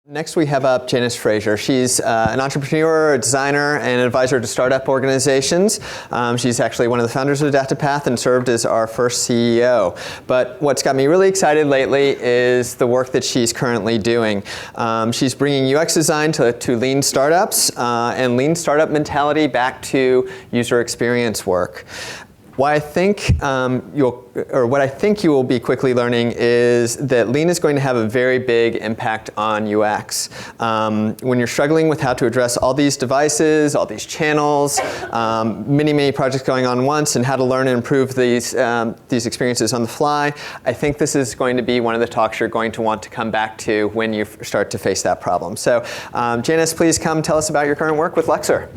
Next we have up Janice Fraser. She's an entrepreneur, a designer, and an advisor to startup organizations. She's actually one of the founders of Adaptive Path and served as our first CEO. But what's got me really excited lately is the work that she's currently doing. She's bringing UX design to lean startups and lean startup mentality back to user experience work. What I think you will be quickly learning is that lean is going to have a very big impact on UX. When you're struggling with how to address all these devices, all these channels, many projects going on once, and how to learn and improve these experiences on the fly, I think this is going to be one of the talks you're going to want to come back to when you start to face that problem. So Janice, please come tell us about your current work with Lexer.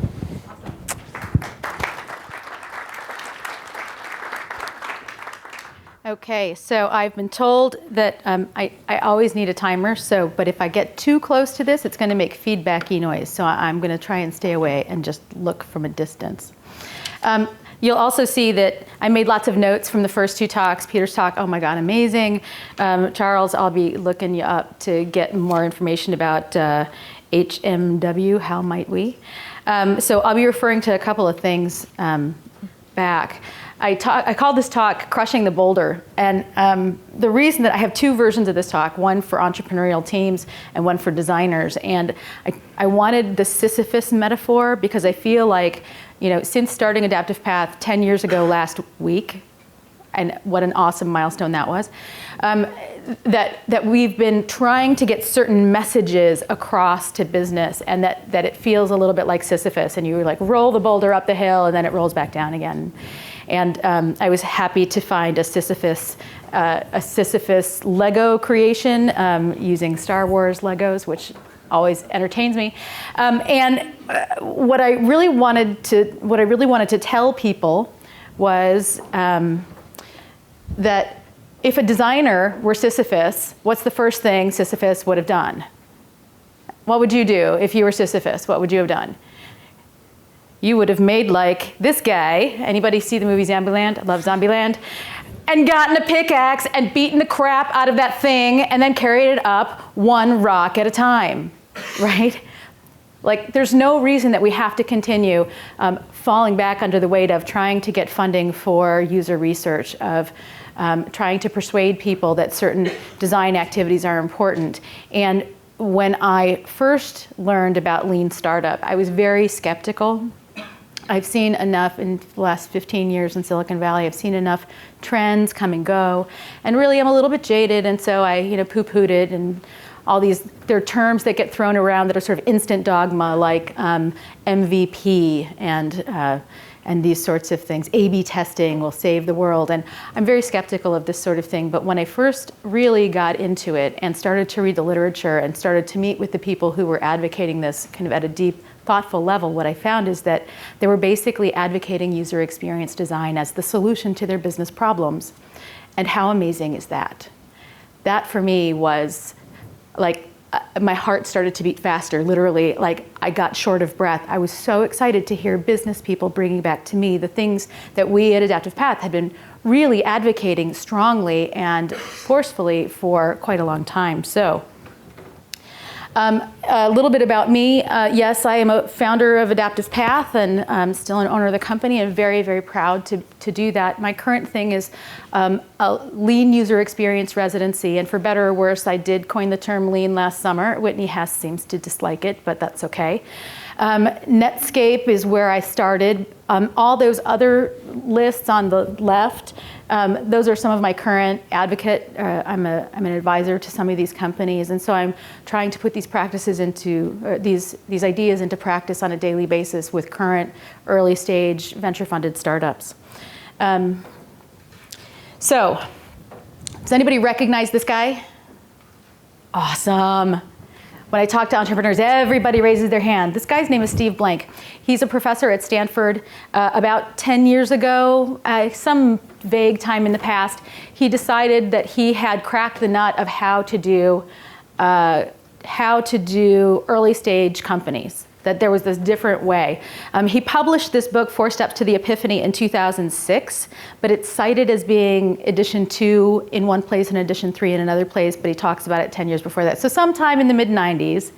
Okay, so I've been told that I always need a timer, but if I get too close to this, it's going to make feedbacky noise. So I'm going to try and stay away and just look from a distance. You'll also see that I made lots of notes from the first two talks. Peter's talk, oh my God, amazing. Charles, I'll be looking you up to get more information about HMW, how might we? So I'll be referring to a couple of things back. I called this talk Crushing the Boulder, and the reason that I have two versions of this talk, one for entrepreneurial teams and one for designers, and I wanted the Sisyphus metaphor because I feel like, since starting Adaptive Path 10 years ago last week, and what an awesome milestone that was, that we've been trying to get certain messages across to business, and that it feels a little bit like Sisyphus, and you like roll the boulder up the hill and then it rolls back down again. And I was happy to find a Sisyphus Lego creation using Star Wars Legos, which always entertains me. And what I really wanted to tell people was that if a designer were Sisyphus, what's the first thing Sisyphus would have done? What would you do if you were Sisyphus? What would you have done? You would have made like this guy. Anybody see the movie Zombieland? I love Zombieland. And gotten a pickaxe and beaten the crap out of that thing and then carried it up one rock at a time, right? Like, there's no reason that we have to continue falling back under the weight of trying to get funding for user research, of trying to persuade people that certain design activities are important. And when I first learned about lean startup, I was very skeptical. I've seen enough in the last 15 years in Silicon Valley. I've seen enough trends come and go. And really, I'm a little bit jaded, and so I poo-pooed it, and all these, there are terms that get thrown around that are sort of instant dogma, like MVP and these sorts of things. A/B testing will save the world. And I'm very skeptical of this sort of thing. But when I first really got into it and started to read the literature and started to meet with the people who were advocating this kind of at a deep, thoughtful level, what I found is that they were basically advocating user experience design as the solution to their business problems. And how amazing is that? That for me was like, my heart started to beat faster, literally, like I got short of breath. I was so excited to hear business people bringing back to me the things that we at Adaptive Path had been really advocating strongly and forcefully for quite a long time. So a little bit about me. Yes, I am a founder of Adaptive Path and I'm still an owner of the company and very, very proud to do that. My current thing is a lean user experience residency, and for better or worse, I did coin the term lean last summer. Whitney Hess seems to dislike it, but that's okay. Netscape is where I started. All those other lists on the left, those are some of my current advocate. I'm an advisor to some of these companies, and so I'm trying to put these practices into, these ideas into practice on a daily basis with current early stage venture funded startups. So, does anybody recognize this guy? Awesome. When I talk to entrepreneurs, everybody raises their hand. This guy's name is Steve Blank. He's a professor at Stanford. About 10 years ago, some vague time in the past, he decided that he had cracked the nut of how to do early stage companies. that there was this different way. He published this book, 4 Steps to the Epiphany, in 2006, but it's cited as being edition 2 in one place and edition 3 in another place, but he talks about it 10 years before that. So sometime in the mid-90s,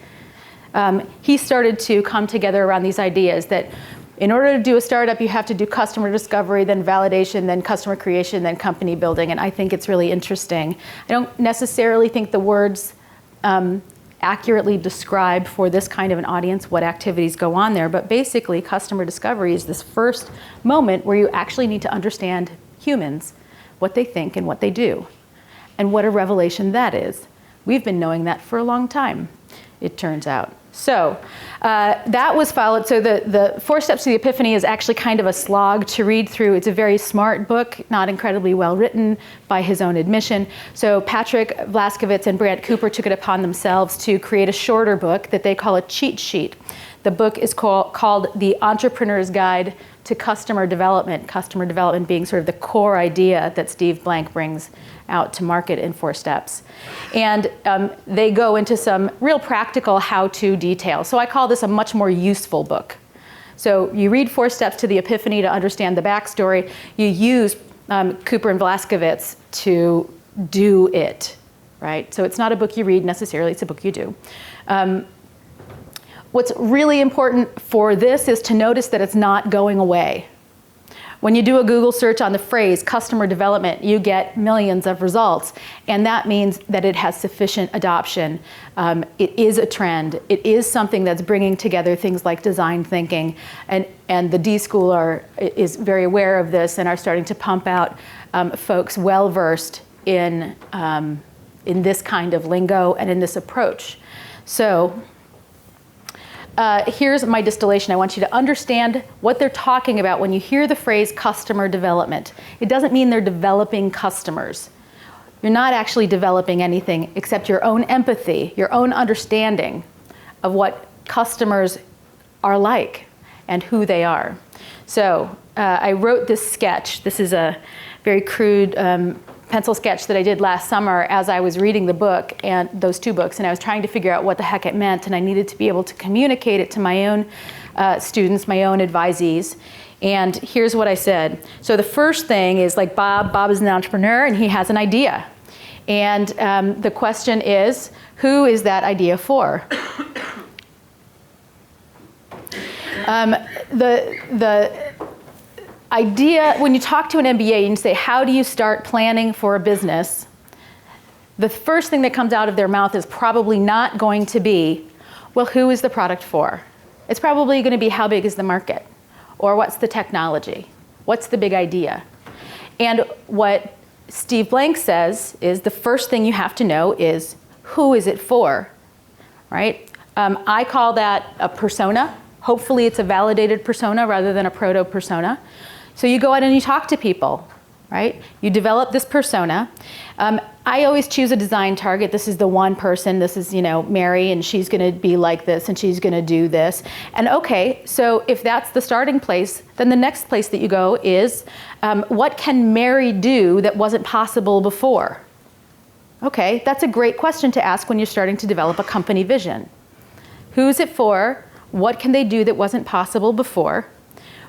he started to come together around these ideas that in order to do a startup, you have to do customer discovery, then validation, then customer creation, then company building, and I think it's really interesting. I don't necessarily think the words accurately describe for this kind of an audience what activities go on there, but basically customer discovery is this first moment where you actually need to understand humans, what they think and what they do, and what a revelation that is. We've been knowing that for a long time, it turns out. So that was followed. So the 4 Steps to the Epiphany is actually kind of a slog to read through. It's a very smart book, not incredibly well written by his own admission. So Patrick Vlaskovitz and Brant Cooper took it upon themselves to create a shorter book that they call a cheat sheet. The book is called The Entrepreneur's Guide to Customer Development being sort of the core idea that Steve Blank brings out to market in 4 Steps. And they go into some real practical how-to details. So I call this a much more useful book. So you read 4 Steps to the Epiphany to understand the backstory. You use Cooper and Vlaskovitz to do it, right? So it's not a book you read necessarily, it's a book you do. What's really important for this is to notice that it's not going away. When you do a Google search on the phrase customer development, you get millions of results, and that means that it has sufficient adoption. It is a trend. It is something that's bringing together things like design thinking, and the D-School is very aware of this and are starting to pump out folks well-versed in this kind of lingo and in this approach. So here's my distillation. I want you to understand what they're talking about when you hear the phrase customer development. It doesn't mean they're developing customers. You're not actually developing anything except your own empathy, your own understanding of what customers are like and who they are. So I wrote this sketch. This is a very crude pencil sketch that I did last summer as I was reading the book, and those 2 books, and I was trying to figure out what the heck it meant, and I needed to be able to communicate it to my own students, my own advisees. And here's what I said. So the first thing is like Bob is an entrepreneur and he has an idea. And the question is, who is that idea for? The idea, when you talk to an MBA and you say, how do you start planning for a business? The first thing that comes out of their mouth is probably not going to be, well, who is the product for? It's probably going to be, how big is the market? Or what's the technology? What's the big idea? And what Steve Blank says is the first thing you have to know is, who is it for, right? I call that a persona. Hopefully it's a validated persona rather than a proto-persona. So you go out and you talk to people, right? You develop this persona. I always choose a design target. This is the one person. This is, Mary, and she's going to be like this, and she's going to do this. And okay, so if that's the starting place, then the next place that you go is, what can Mary do that wasn't possible before? Okay, that's a great question to ask when you're starting to develop a company vision. Who's it for? What can they do that wasn't possible before?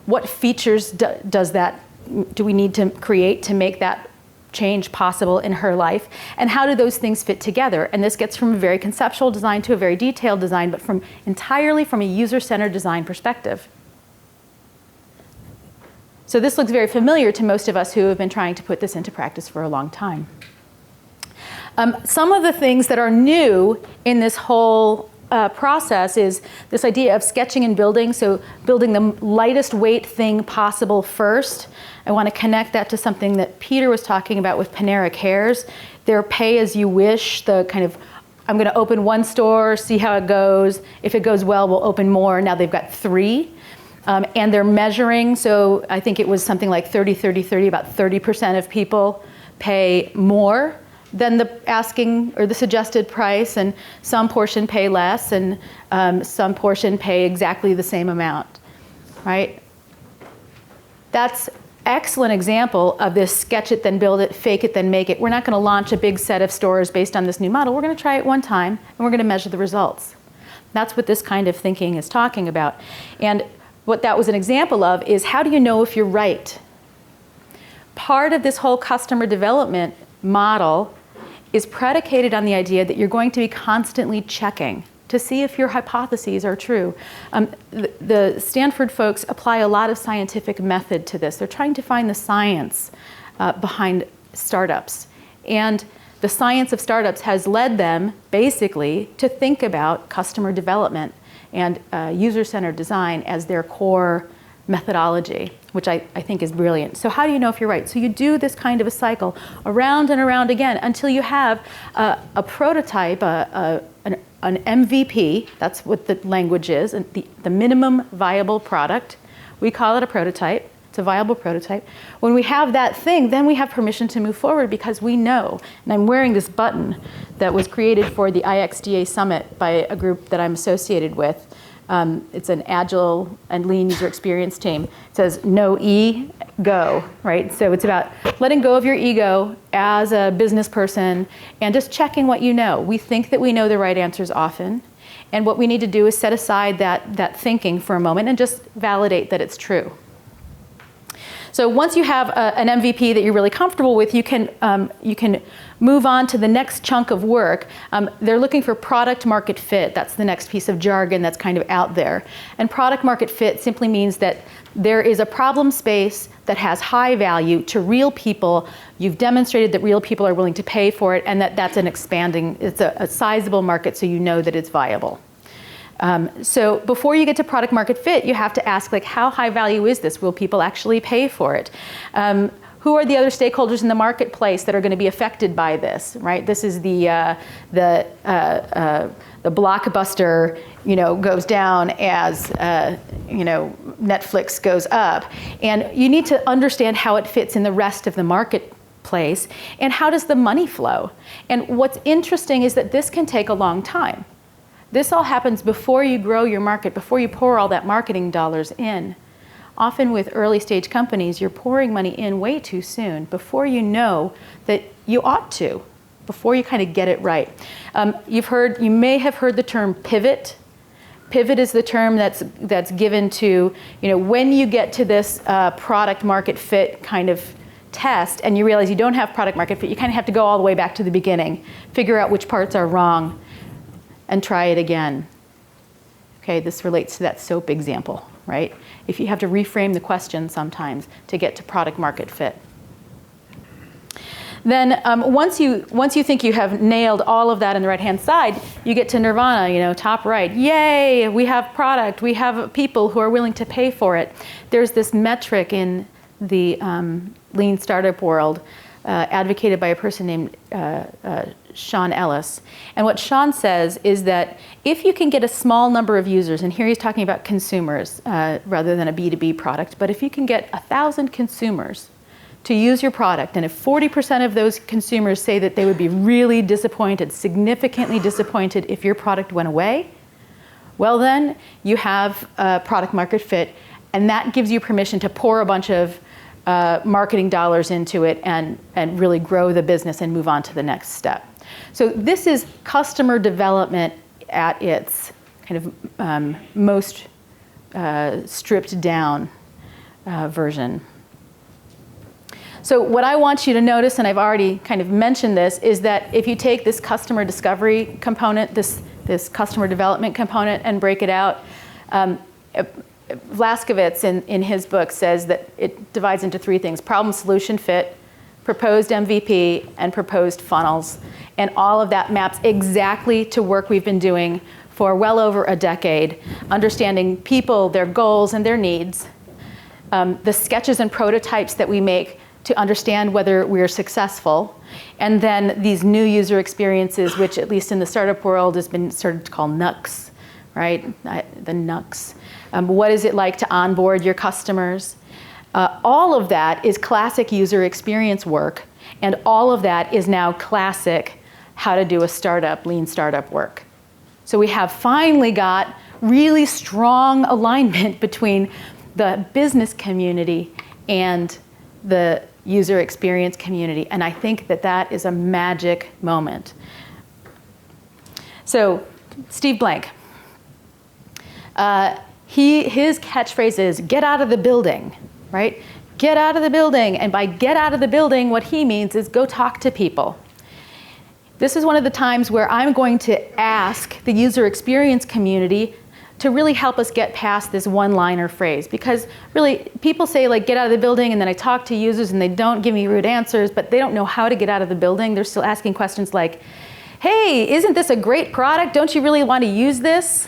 What features do we need to create to make that change possible in her life? And how do those things fit together? And this gets from a very conceptual design to a very detailed design, but entirely from a user-centered design perspective. So this looks very familiar to most of us who have been trying to put this into practice for a long time. Some of the things that are new in this whole process is this idea of sketching and building, so building the lightest weight thing possible first. I want to connect that to something that Peter was talking about with Panera Cares. Their pay as you wish, the kind of, I'm going to open one store, see how it goes. If it goes well, we'll open more. Now they've got 3. And they're measuring, so I think it was something like 30, 30, 30, about 30% of people pay more than the asking or the suggested price, and some portion pay less, and some portion pay exactly the same amount, right? That's excellent example of this sketch it, then build it, fake it, then make it. We're not going to launch a big set of stores based on this new model. We're going to try it one time, and we're going to measure the results. That's what this kind of thinking is talking about. And what that was an example of is, how do you know if you're right? Part of this whole customer development model is predicated on the idea that you're going to be constantly checking to see if your hypotheses are true. The Stanford folks apply a lot of scientific method to this. They're trying to find the science behind startups. And the science of startups has led them, basically, to think about customer development and user-centered design as their core methodology, which I think is brilliant. So how do you know if you're right? So you do this kind of a cycle around and around again until you have a prototype, an MVP, that's what the language is, and the minimum viable product. We call it a prototype. It's a viable prototype. When we have that thing, then we have permission to move forward because we know. And I'm wearing this button that was created for the IXDA Summit by a group that I'm associated with. It's an agile and lean user experience team. It says, no E, go, right? So it's about letting go of your ego as a business person and just checking what you know. We think that we know the right answers often. And what we need to do is set aside that thinking for a moment and just validate that it's true. So once you have an MVP that you're really comfortable with, you can move on to the next chunk of work. They're looking for product market fit. That's the next piece of jargon that's kind of out there. And product market fit simply means that there is a problem space that has high value to real people. You've demonstrated that real people are willing to pay for it, and that's an expanding, it's a sizable market, so you know that it's viable. So before you get to product market fit, you have to ask, like, how high value is this? Will people actually pay for it? Who are the other stakeholders in the marketplace that are going to be affected by this, right? This is the blockbuster, goes down as, Netflix goes up. And you need to understand how it fits in the rest of the marketplace, and how does the money flow? And what's interesting is that this can take a long time. This all happens before you grow your market, before you pour all that marketing dollars in. Often with early stage companies, you're pouring money in way too soon, before you know that you ought to, before you kind of get it right. You may have heard the term pivot. Pivot is the term that's given to, when you get to this product market fit kind of test and you realize you don't have product market fit, you kind of have to go all the way back to the beginning, figure out which parts are wrong, and try it again. Okay, this relates to that soap example, right? If you have to reframe the question sometimes to get to product market fit. Then once you think you have nailed all of that in the right-hand side, you get to nirvana, top right. Yay, we have product, we have people who are willing to pay for it. There's this metric in the lean startup world advocated by a person named Sean Ellis. And what Sean says is that if you can get a small number of users, and here he's talking about consumers rather than a B2B product, but if you can get 1,000 consumers to use your product, and if 40% of those consumers say that they would be really disappointed, significantly disappointed if your product went away, well then you have product market fit, and that gives you permission to pour a bunch of marketing dollars into it and really grow the business and move on to the next step. So this is customer development at its kind of most stripped down version. So what I want you to notice, and I've already kind of mentioned this, is that if you take this customer discovery component, this customer development component, and break it out, Vlaskovitz in his book says that it divides into three things: problem, solution, fit, proposed MVP, and proposed funnels. And all of that maps exactly to work we've been doing for well over a decade, understanding people, their goals, and their needs, the sketches and prototypes that we make to understand whether we're successful, and then these new user experiences, which at least in the startup world has been started to call NUCs, right? The NUCs. What is it like to onboard your customers? All of that is classic user experience work, and all of that is now classic how to do a startup, lean startup work. So we have finally got really strong alignment between the business community and the user experience community, and I think that is a magic moment. So Steve Blank, His catchphrase is, get out of the building, right? Get out of the building. And by get out of the building, what he means is go talk to people. This is one of the times where I'm going to ask the user experience community to really help us get past this one-liner phrase. Because really, people say, like, get out of the building, and then I talk to users and they don't give me rude answers, but they don't know how to get out of the building. They're still asking questions like, hey, isn't this a great product? Don't you really want to use this?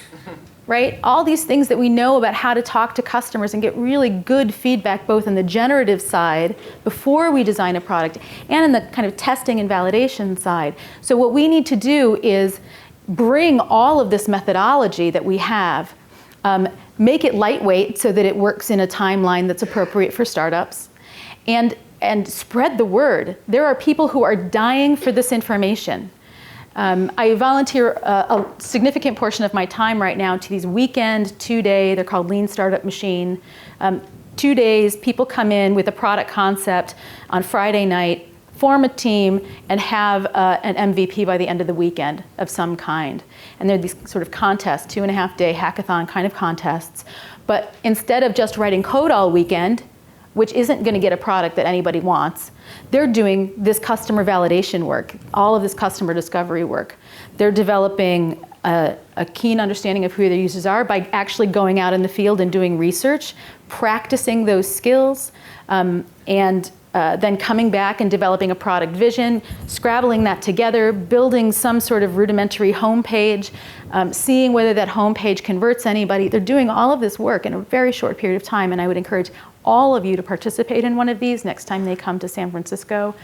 Right? All these things that we know about how to talk to customers and get really good feedback both on the generative side before we design a product and in the kind of testing and validation side. So what we need to do is bring all of this methodology that we have, make it lightweight so that it works in a timeline that's appropriate for startups, and spread the word. There are people who are dying for this information. I volunteer a significant portion of my time right now to these weekend 2-day, they're called Lean Startup Machine. 2 days, people come in with a product concept on Friday night, form a team, and have an MVP by the end of the weekend of some kind. And they're these sort of contests, 2.5-day hackathon kind of contests. But instead of just writing code all weekend, which isn't going to get a product that anybody wants, they're doing this customer validation work, all of this customer discovery work. They're developing a keen understanding of who their users are by actually going out in the field and doing research, practicing those skills, and then coming back and developing a product vision, scrabbling that together, building some sort of rudimentary homepage, seeing whether that homepage converts anybody. They're doing all of this work in a very short period of time, and I would encourage all of you to participate in one of these next time they come to San Francisco.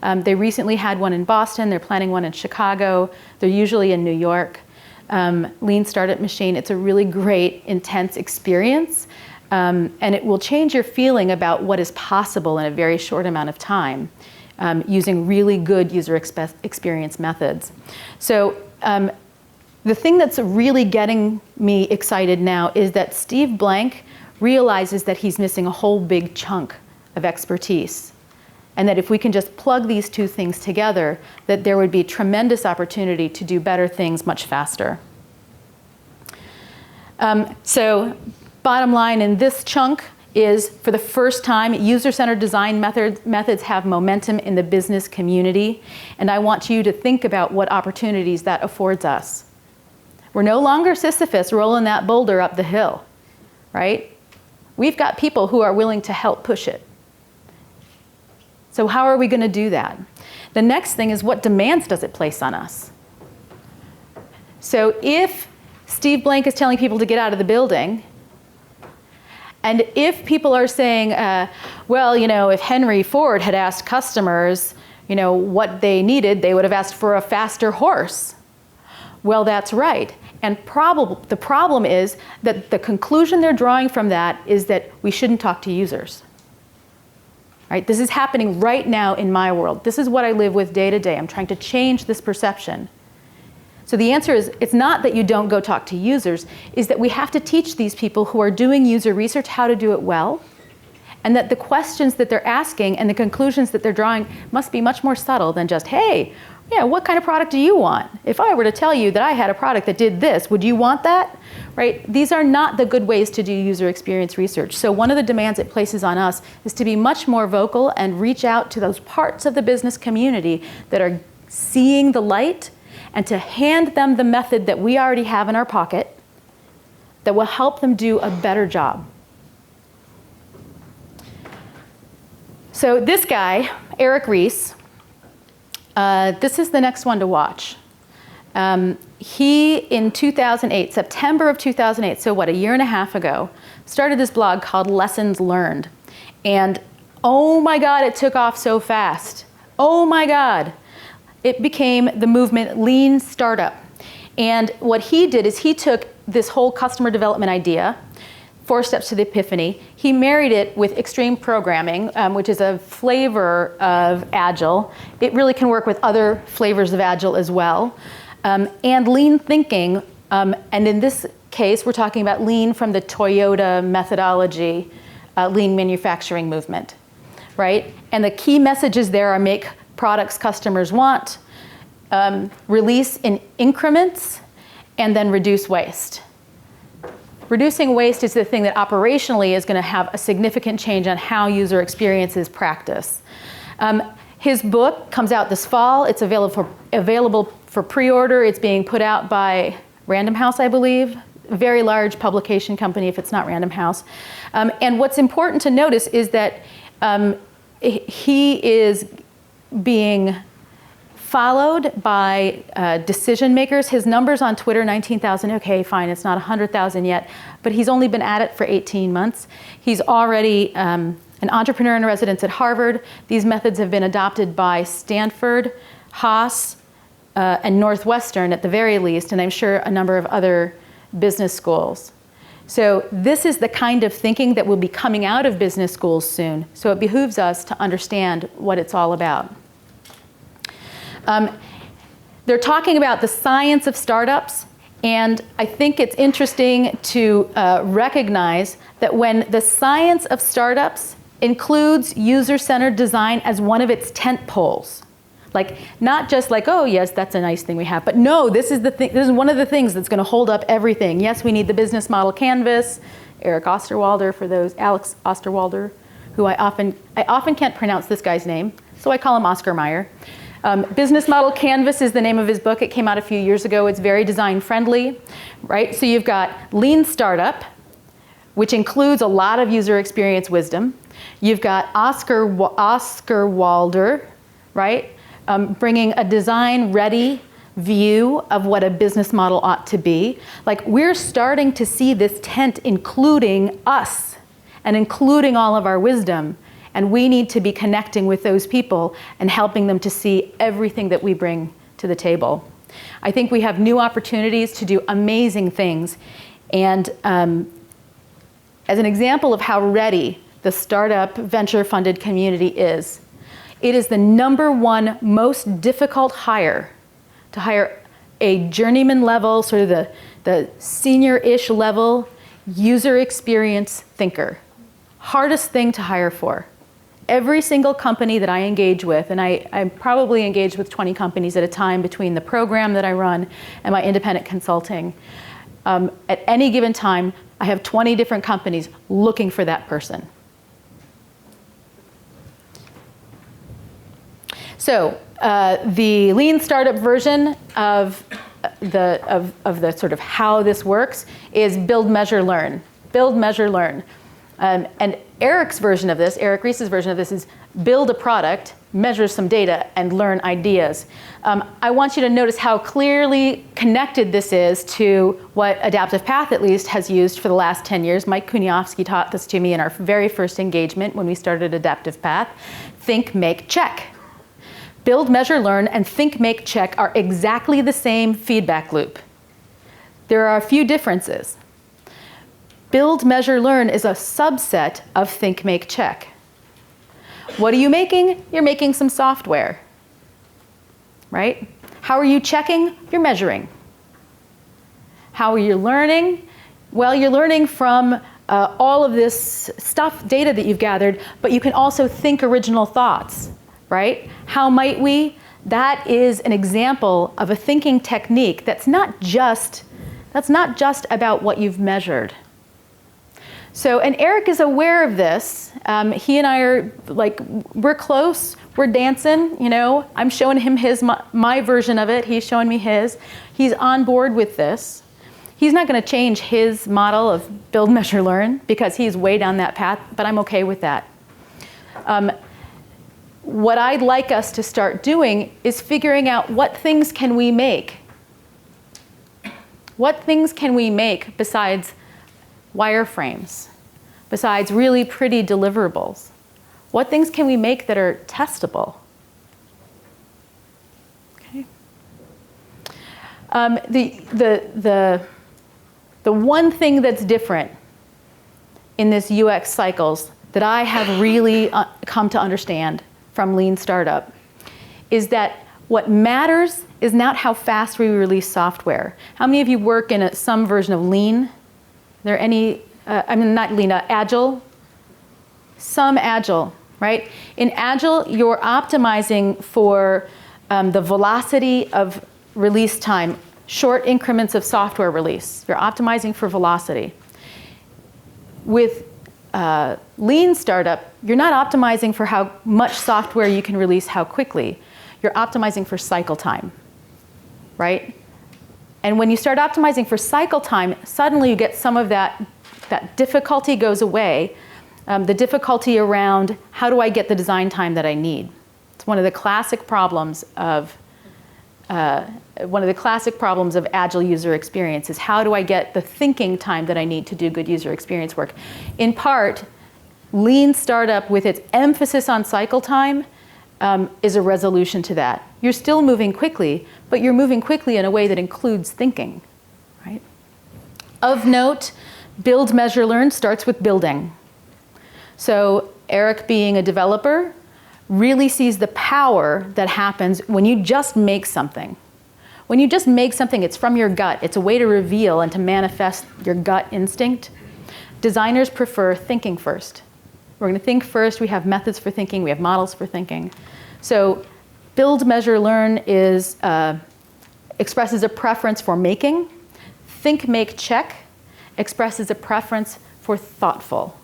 They recently had one in Boston. They're planning one in Chicago. They're usually in New York. Lean Startup Machine, it's a really great, intense experience. And it will change your feeling about what is possible in a very short amount of time using really good user experience methods. So the thing that's really getting me excited now is that Steve Blank realizes that he's missing a whole big chunk of expertise. And that if we can just plug these two things together, that there would be tremendous opportunity to do better things much faster. So bottom line in this chunk is, for the first time, user-centered design methods have momentum in the business community. And I want you to think about what opportunities that affords us. We're no longer Sisyphus rolling that boulder up the hill, right? We've got people who are willing to help push it. So how are we going to do that? The next thing is, what demands does it place on us? So if Steve Blank is telling people to get out of the building, and if people are saying, well, you know, if Henry Ford had asked customers, you know, what they needed, they would have asked for a faster horse. Well, that's right. And the problem is that the conclusion they're drawing from that is that we shouldn't talk to users. Right? This is happening right now in my world. This is what I live with day to day. I'm trying to change this perception. So the answer is, it's not that you don't go talk to users, is that we have to teach these people who are doing user research how to do it well, and that the questions that they're asking and the conclusions that they're drawing must be much more subtle than just, hey, yeah, what kind of product do you want? If I were to tell you that I had a product that did this, would you want that? Right? These are not the good ways to do user experience research. So one of the demands it places on us is to be much more vocal and reach out to those parts of the business community that are seeing the light, and to hand them the method that we already have in our pocket that will help them do a better job. So this guy, Eric Ries, this is the next one to watch. He, in 2008, September of 2008, so what, a year and a half ago, started this blog called Lessons Learned. And oh my God, it took off so fast. Oh my God. It became the movement Lean Startup. And what he did is he took this whole customer development idea, 4 steps to the epiphany. He married it with extreme programming, which is a flavor of Agile. It really can work with other flavors of Agile as well. And lean thinking, and in this case, we're talking about lean from the Toyota methodology, lean manufacturing movement, right? And the key messages there are: make products customers want, release in increments, and then reduce waste. reducing waste is the thing that operationally is going to have a significant change on how user experiences practice. His book comes out this fall. It's available for pre-order. It's being put out by Random House, I believe. A very large publication company if it's not Random House. And what's important to notice is that he is being followed by decision makers. His numbers on Twitter, 19,000, okay, fine, it's not 100,000 yet, but he's only been at it for 18 months. He's already an entrepreneur in residence at Harvard. These methods have been adopted by Stanford, Haas, and Northwestern at the very least, and I'm sure a number of other business schools. So this is the kind of thinking that will be coming out of business schools soon. So it behooves us to understand what it's all about. They're talking about the science of startups, and I think it's interesting to recognize that when the science of startups includes user-centered design as one of its tent poles, like not just like, oh yes, that's a nice thing we have, but no, this is the thing. This is one of the things that's going to hold up everything. Yes, we need the business model canvas. Eric Osterwalder, for those, Alex Osterwalder, who I often can't pronounce this guy's name, so I call him Oscar Mayer. Business Model Canvas is the name of his book. It came out a few years ago. It's very design friendly, right? So you've got lean startup, which includes a lot of user experience wisdom. You've got Oscar Walder, right? Bringing a design ready view of what a business model ought to be. Like, we're starting to see this tent including us and including all of our wisdom. And we need to be connecting with those people and helping them to see everything that we bring to the table. I think we have new opportunities to do amazing things. And as an example of how ready the startup venture-funded community is, it is the #1 most difficult hire, to hire a journeyman level, sort of the senior-ish level user experience thinker. Hardest thing to hire for. Every single company that I engage with, and I probably engage with 20 companies at a time between the program that I run and my independent consulting, at any given time, I have 20 different companies looking for that person. So the lean startup version of the sort of how this works is build, measure, learn. Build, measure, learn. And Eric's version of this, Eric Ries's version of this, is build a product, measure some data, and learn ideas. I want you to notice how clearly connected this is to what Adaptive Path, at least, has used for the last 10 years. Mike Kuniowski taught this to me in our very first engagement when we started Adaptive Path. Think, make, check. Build, measure, learn, and think, make, check are exactly the same feedback loop. There are a few differences. Build, measure, learn is a subset of think, make, check. What are you making? You're making some software, right? How are you checking? You're measuring. How are you learning? Well, you're learning from all of this stuff, data that you've gathered, but you can also think original thoughts, right? How might we? That is an example of a thinking technique that's not just about what you've measured. So, and Eric is aware of this. He and I are like, we're close, we're dancing, you know. I'm showing him my version of it, he's showing me his. He's on board with this. He's not gonna change his model of build, measure, learn because he's way down that path, but I'm okay with that. What I'd like us to start doing is figuring out what things can we make. What things can we make besides wireframes, besides really pretty deliverables? What things can we make that are testable? Okay. The one thing that's different in this UX cycles that I have really come to understand from Lean Startup is that what matters is not how fast we release software. How many of you work in some version of Lean? Are there any, not Lean, Agile? Some Agile, right? In Agile, you're optimizing for the velocity of release time, short increments of software release. You're optimizing for velocity. with lean startup, you're not optimizing for how much software you can release how quickly. You're optimizing for cycle time, right? And when you start optimizing for cycle time, suddenly you get some of that difficulty goes away. The difficulty around how do I get the design time that I need? It's one of the classic problems of agile user experience is how do I get the thinking time that I need to do good user experience work? In part, lean startup with its emphasis on cycle time is a resolution to that. You're still moving quickly, but you're moving quickly in a way that includes thinking, right? Of note, build, measure, learn starts with building. So Eric, being a developer, really sees the power that happens when you just make something. When you just make something, it's from your gut. It's a way to reveal and to manifest your gut instinct. Designers prefer thinking first. We're going to think first. We have methods for thinking. We have models for thinking. So build, measure, learn expresses a preference for making. Think, make, check expresses a preference for thoughtful.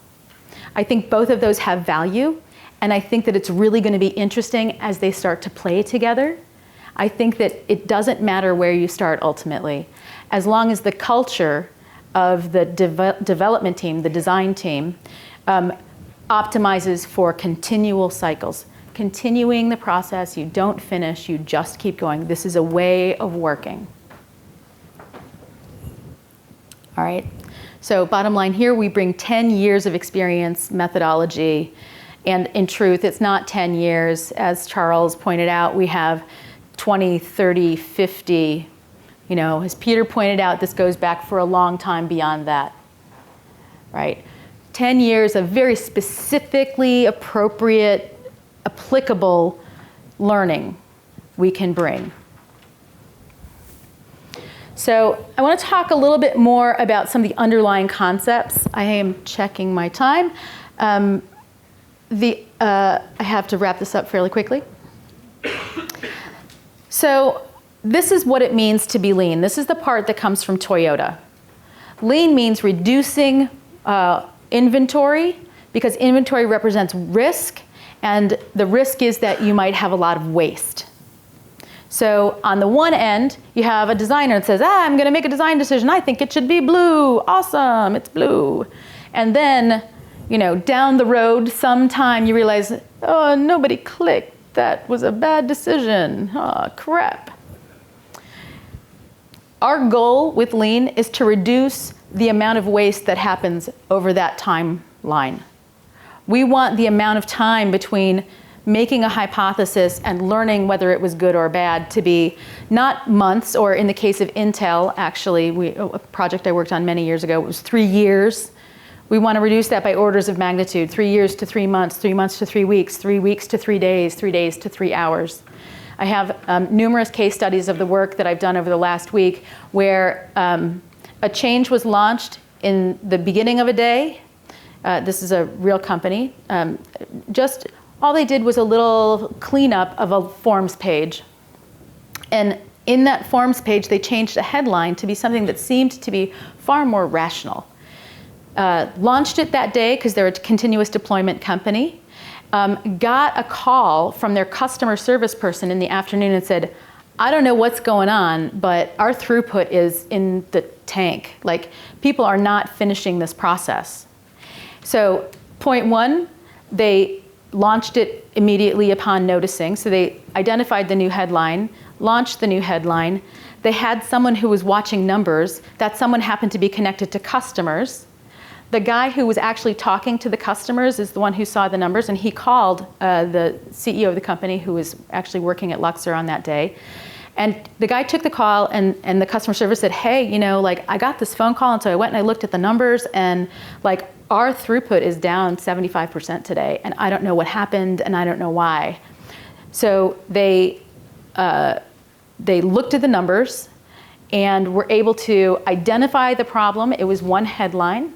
I think both of those have value, and I think that it's really going to be interesting as they start to play together. I think that it doesn't matter where you start ultimately, as long as the culture of the development team, the design team, optimizes for continual cycles. Continuing the process, you don't finish, you just keep going. This is a way of working. All right. So bottom line here, we bring 10 years of experience, methodology, and in truth, it's not 10 years. As Charles pointed out, we have 20, 30, 50. You know, as Peter pointed out, this goes back for a long time beyond that, right? 10 years of very specifically appropriate, applicable learning we can bring. So I want to talk a little bit more about some of the underlying concepts. I am checking my time. I have to wrap this up fairly quickly. So this is what it means to be lean. This is the part that comes from Toyota. Lean means reducing inventory, because inventory represents risk, and the risk is that you might have a lot of waste. So on the one end, you have a designer that says, I'm going to make a design decision. I think it should be blue. Awesome, it's blue. And then, you know, down the road, sometime you realize, oh, nobody clicked. That was a bad decision. Oh, crap. Our goal with lean is to reduce the amount of waste that happens over that timeline. We want the amount of time between making a hypothesis and learning whether it was good or bad to be not months, or in the case of Intel, actually, a project I worked on many years ago, it was 3 years. We want to reduce that by orders of magnitude, 3 years to 3 months, 3 months to 3 weeks, 3 weeks to 3 days, 3 days to 3 hours. I have numerous case studies of the work that I've done over the last week where a change was launched in the beginning of a day. This is a real company. Just all they did was a little cleanup of a forms page. And in that forms page, they changed a headline to be something that seemed to be far more rational. Launched it that day because they're a continuous deployment company. Got a call from their customer service person in the afternoon and said, I don't know what's going on, but our throughput is in the tank. Like, people are not finishing this process. So point one, they launched it immediately upon noticing. So they identified the new headline, launched the new headline. They had someone who was watching numbers. That someone happened to be connected to customers. The guy who was actually talking to the customers is the one who saw the numbers, and he called the CEO of the company, who was actually working at Luxor on that day. And the guy took the call, and the customer service said, hey, you know, like, I got this phone call, and so I went and I looked at the numbers, and like, our throughput is down 75% today, and I don't know what happened, and I don't know why. So they looked at the numbers and were able to identify the problem. It was one headline.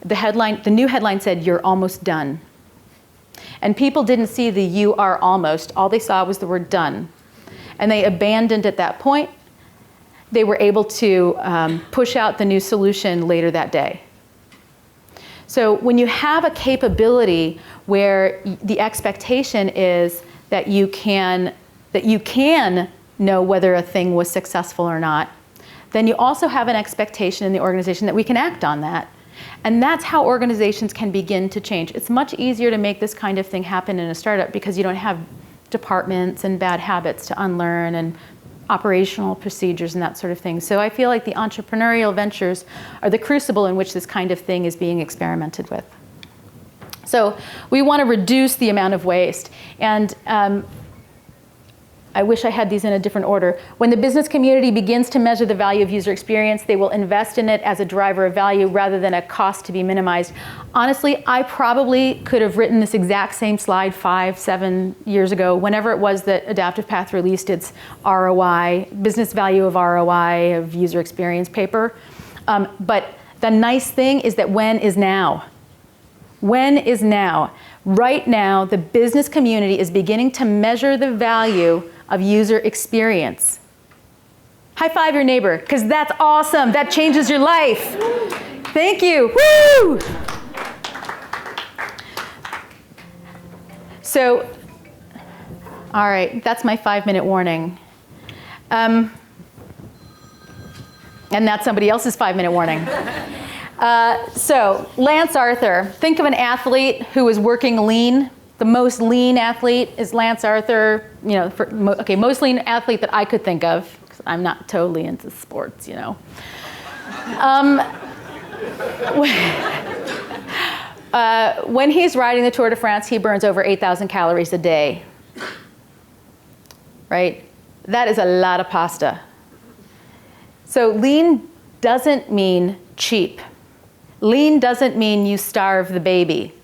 The new headline said, you're almost done. And people didn't see the you are almost. All they saw was the word done. And they abandoned at that point. They were able to push out the new solution later that day. So when you have a capability where the expectation is that you can know whether a thing was successful or not, then you also have an expectation in the organization that we can act on that. And that's how organizations can begin to change. It's much easier to make this kind of thing happen in a startup because you don't have departments and bad habits to unlearn and operational procedures and that sort of thing. So I feel like the entrepreneurial ventures are the crucible in which this kind of thing is being experimented with. So we want to reduce the amount of waste. And I wish I had these in a different order. When the business community begins to measure the value of user experience, they will invest in it as a driver of value rather than a cost to be minimized. Honestly, I probably could have written this exact same slide 5-7 years ago, whenever it was that Adaptive Path released its ROI, business value of ROI of user experience paper. But the nice thing is that when is now. When is now. Right now, the business community is beginning to measure the value of user experience. High five your neighbor, because that's awesome. That changes your life. Thank you. Woo! So, all right, that's my 5-minute warning. And that's somebody else's 5-minute warning. So, Lance Arthur. Think of an athlete who is working lean. The most lean athlete is Lance Arthur. You know, most lean athlete that I could think of, because I'm not totally into sports, you know. When he's riding the Tour de France, he burns over 8,000 calories a day. Right? That is a lot of pasta. So lean doesn't mean cheap. Lean doesn't mean you starve the baby.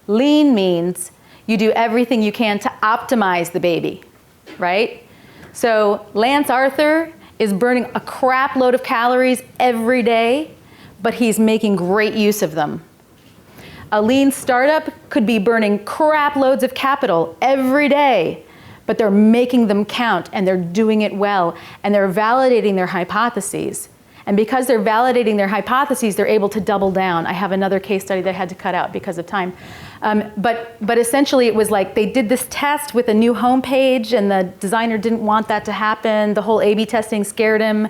Lean means you do everything you can to optimize the baby, right? So Lance Arthur is burning a crap load of calories every day, but he's making great use of them. A lean startup could be burning crap loads of capital every day, but they're making them count and they're doing it well and they're validating their hypotheses. And because they're validating their hypotheses, they're able to double down. I have another case study that I had to cut out because of time. But essentially it was like they did this test with a new homepage and the designer didn't want that to happen. The whole A/B testing scared him.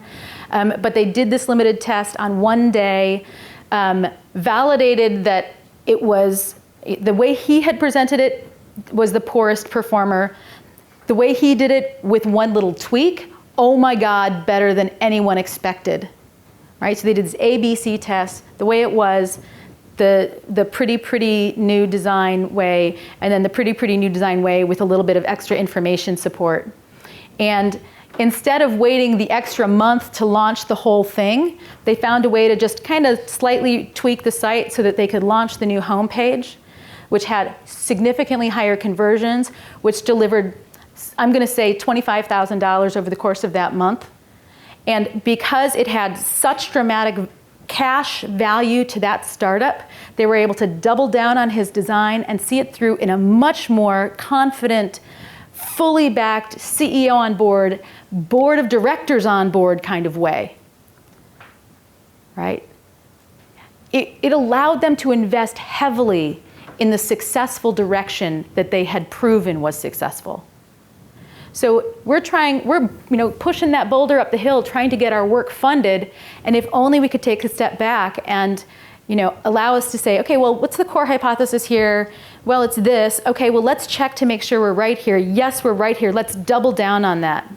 But they did this limited test on one day, validated that it was, the way he had presented it was the poorest performer. The way he did it with one little tweak, oh my God, better than anyone expected. Right? So they did this ABC test, the way it was, the pretty new design way, and then the pretty new design way with a little bit of extra information support. And instead of waiting the extra month to launch the whole thing, they found a way to just kind of slightly tweak the site so that they could launch the new homepage, which had significantly higher conversions, which delivered, I'm going to say, $25,000 over the course of that month. And because it had such dramatic cash value to that startup, they were able to double down on his design and see it through in a much more confident, fully backed, CEO on board, board of directors on board kind of way. Right? It allowed them to invest heavily in the successful direction that they had proven was successful. So we're pushing that boulder up the hill, trying to get our work funded, and if only we could take a step back and, allow us to say, okay, well, what's the core hypothesis here? Well, it's this. Okay, well, let's check to make sure we're right here. Yes, we're right here. Let's double down on that.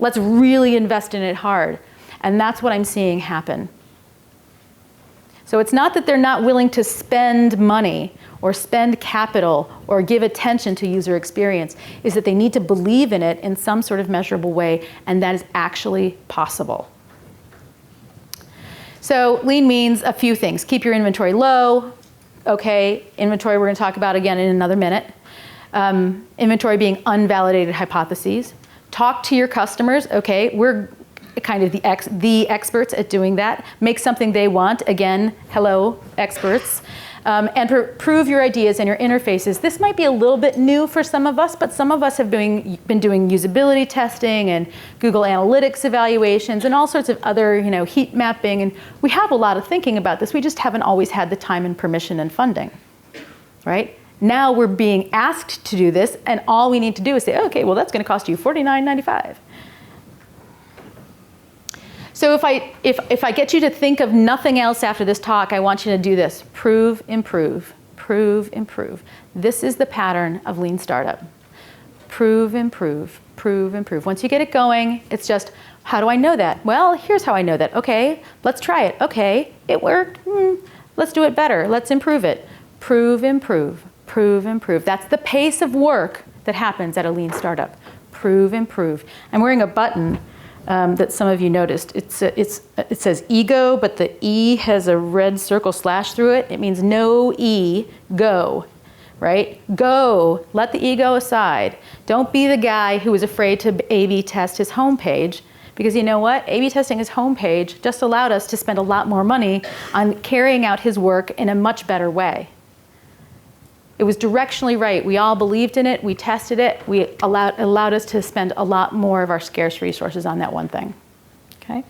Let's really invest in it hard. And that's what I'm seeing happen. So it's not that they're not willing to spend money or spend capital or give attention to user experience, is that they need to believe in it in some sort of measurable way, and that is actually possible. So lean means a few things. Keep your inventory low. Okay, inventory we're going to talk about again in another minute. Inventory being unvalidated hypotheses. Talk to your customers. Okay, we're kind of the experts at doing that. Make something they want. Again, hello, experts. and prove your ideas and your interfaces. This might be a little bit new for some of us, but some of us have been doing usability testing and Google Analytics evaluations and all sorts of other, heat mapping, and we have a lot of thinking about this. We just haven't always had the time and permission and funding, right? Now we're being asked to do this, and all we need to do is say, okay, well, that's going to cost you $49.95. So if I get you to think of nothing else after this talk, I want you to do this. Prove, improve, prove, improve. This is the pattern of lean startup. Prove, improve, prove, improve. Once you get it going, it's just, how do I know that? Well, here's how I know that. Okay, let's try it. Okay, it worked. Let's do it better. Let's improve it. Prove, improve, prove, improve. That's the pace of work that happens at a lean startup. Prove, improve. I'm wearing a button that some of you noticed. It says ego, but the E has a red circle slash through it. It means no E, go, right? Go, let the ego aside. Don't be the guy who was afraid to A/B test his homepage, because you know what? A/B testing his homepage just allowed us to spend a lot more money on carrying out his work in a much better way. It was directionally right. We all believed in it. We tested it. We allowed us to spend a lot more of our scarce resources on that one thing. Okay.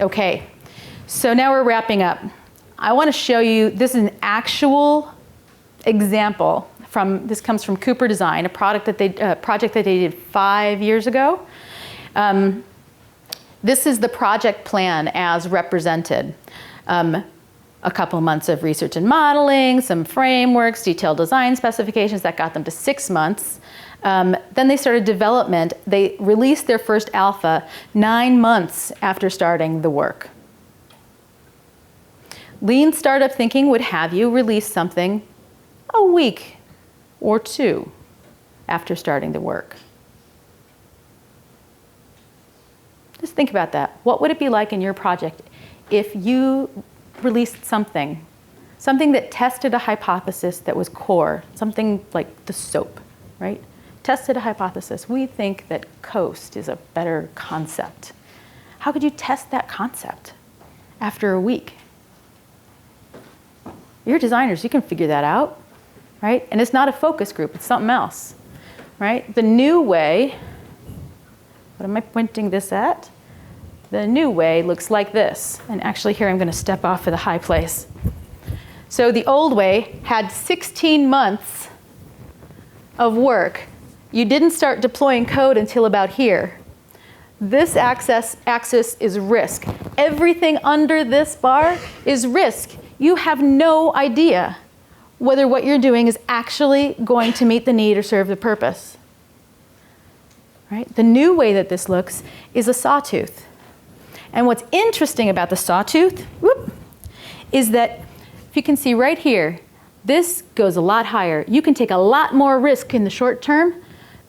Okay. So now we're wrapping up. I want to show you. This is an actual example from. This comes from Cooper Design, a project that they did 5 years ago. This is the project plan as represented. A couple months of research and modeling, some frameworks, detailed design specifications that got them to 6 months. Then they started development. They released their first alpha 9 months after starting the work. Lean startup thinking would have you release something a week or 2 after starting the work. Just think about that. What would it be like in your project if you released something that tested a hypothesis that was core, something like the soap, right? Tested a hypothesis. We think that coast is a better concept. How could you test that concept after a week? You're designers, you can figure that out, right? And it's not a focus group, it's something else, right? The new way, what am I pointing this at? The new way looks like this. And actually here I'm going to step off of the high place. So the old way had 16 months of work. You didn't start deploying code until about here. This axis is risk. Everything under this bar is risk. You have no idea whether what you're doing is actually going to meet the need or serve the purpose. Right? The new way that this looks is a sawtooth. And what's interesting about the sawtooth is that, if you can see right here, this goes a lot higher. You can take a lot more risk in the short term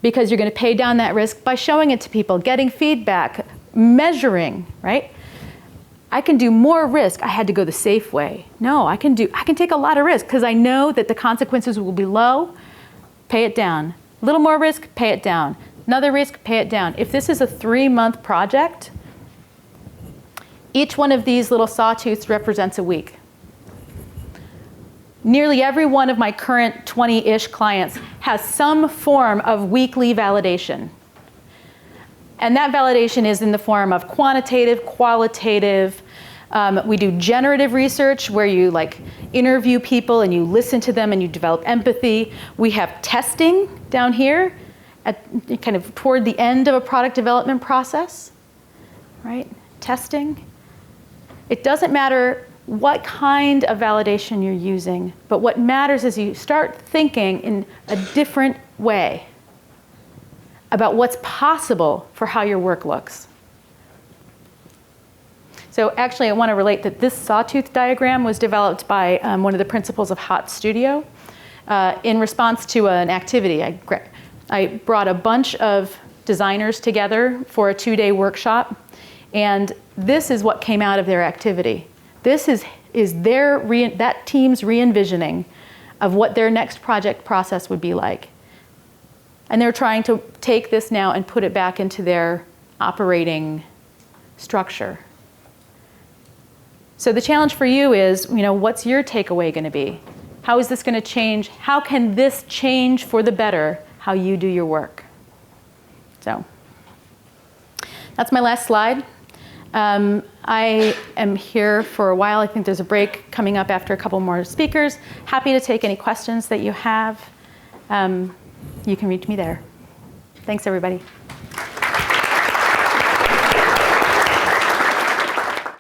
because you're going to pay down that risk by showing it to people, getting feedback, measuring, right? I can do more risk. I had to go the safe way. No, I can take a lot of risk because I know that the consequences will be low. Pay it down. A little more risk, pay it down. Another risk, pay it down. If this is a 3-month project, each one of these little sawtooths represents a week. Nearly every one of my current 20-ish clients has some form of weekly validation. And that validation is in the form of quantitative, qualitative. We do generative research where you interview people and you listen to them and you develop empathy. We have testing down here at kind of toward the end of a product development process, right? Testing. It doesn't matter what kind of validation you're using, but what matters is you start thinking in a different way about what's possible for how your work looks. So actually, I want to relate that this sawtooth diagram was developed by one of the principals of Hot Studio in response to an activity. I brought a bunch of designers together for a 2-day workshop, and this is what came out of their activity. This is that team's re-envisioning of what their next project process would be like. And they're trying to take this now and put it back into their operating structure. So the challenge for you is, what's your takeaway going to be? How is this going to change? How can this change for the better how you do your work? So that's my last slide. I am here for a while. I think there's a break coming up after a couple more speakers. Happy to take any questions that you have. You can reach me there. Thanks, everybody.